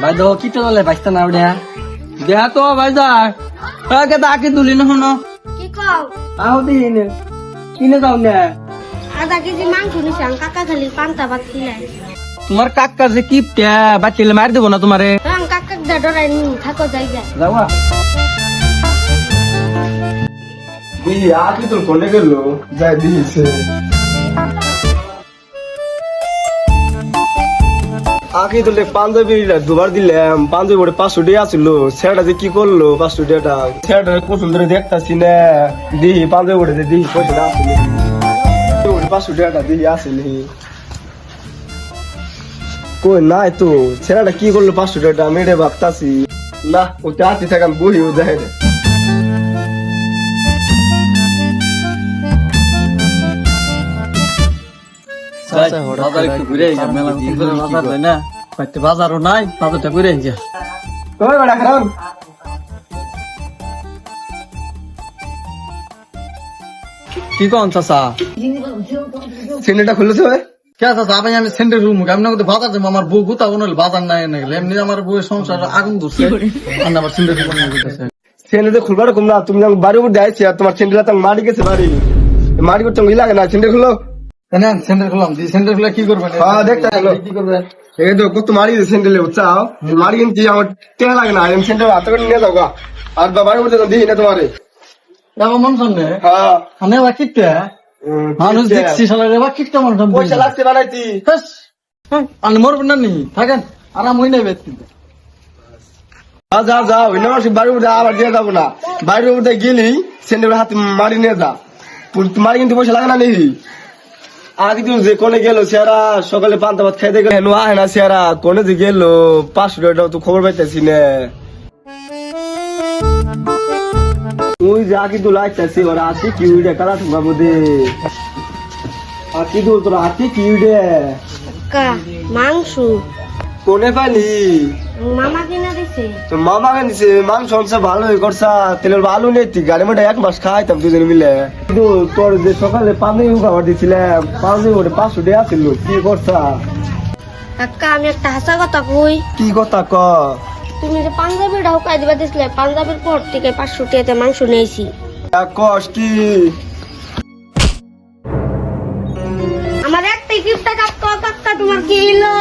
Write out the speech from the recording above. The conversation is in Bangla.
ভাই দো কি চলে বাইস্তা না ওটা দেহা তো ভাই যায় আগে তো আগে তুলি না হনো কি কও আও দিন কিনে যাও না আধা কেজি মাংস নিছাম কাকা খালি পান্তা ভাত খিলাই তোমার কাকা যে কিপটা বাচ্চালে মার দেবো না তোমারে হ্যাঁ কাকা ডরাই নি থাকো জায়গা যাওয়া আগে তোর কোনে গেল যাই দিয়েছে আগে তো পাঞ্জাবি দুবার দিলাম পাঞ্জাবি ওটা 500 টাকা ছিল সেটা যে কি করলো 500 টাকা সেটা কত ধরে দেখতাছি না দিহি পাঞ্জাবি ওটা দিহি পয়সা আসেনি 500 টাকা দিহি আসেনি কই নাই তো সেটা কি করলো 500 টাকা আমি এটা ভাবতাছি না ওটা হাতে থাকাম বহি ও যায় বাজার একটু ঘুরে আইগা মেলা করে বাজার হয় না কইতে বাজারও নাই বাজারটা ঘুরে আইগা কই বড় খারাপ কি কোন চাচা সিনেটা খুলেছে ভাই কে চাচা আমি আমি সেন্টার রুম আমি না বাজার যাবো আমার বউ গুতা বনল বাজার নাই না গেলে এমনি আমার বউয়ের সংসার আগুন ধরছে আর আমার সেন্টার রুম করতেছে সেন্টারে খুলবার কম না তুমি যখন বাড়ি উপর যাইছি আর তোমার সেন্টারে তো মারি গেছে বাড়ি মারি করতে লাগে না সেন্টার খুলো না সেন্টার খুললাম সেন্টার খুলে কি করবেন হ্যাঁ দেখতে গেলো কি করবেন এই তো কত মারি সেন্টারে উৎসাহ মারি কিন্তু আমার টেয়া লাগে না আমি সেন্টার হাতে করে নিয়ে যাও গা আর বাড়ি উপর যখন দিই না তোমারে আমার মন শুনলে হ্যাঁ আমি আবার কিটটা মানুষ দেখছি সালারে আবার কিটটা মানুষ পয়সা লাগছে বানাইছি আর মরবেন না নি থাকেন আরাম হই নাই বেশি যাও যাও বাড়ি উপর আবার দিয়ে যাবো না বাড়ির উপর গেলি সেন্টারে হাতে মারি নিয়ে যা মারি কিন্তু পয়সা লাগে না নেই আগে তো যে কোনে গেল সেরা সকালে পান্তা ভাত খাইতে গেল আহে না সেরা কোনে যে গেল 500 টাকা তো খবর পাইতেছি না ওই যে আগে তো লাগতেছি ওরা আছে কি উইডে কারা ঠুকা বোধে আকি তো তোরা আছে কি উইডে কা মাংস কোনে পাইলি মামা কিনা দিছে তো মামা কেনিছে মাংস অংশ ভালো করছা তেলের ভালো নেই গাড়ি মোটা 1 মাস খাইতাম দুজন মিলে কিন্তু তোর যে সকালে পানি খাবার দিছিলাম পানি ওটা 500 টাকা ছিল কি করছা কাকা আমি একটা হাসা কথা কই কি কথা ক তুমি যে পাঞ্জাবিটা হুকাই দিবা দিছিলে পাঞ্জাবির পর থেকে 500 টাকাতে মাংস নিয়েছি কস কি আমার একটা গিফটটা কাকা কাকা তোমার কি হলো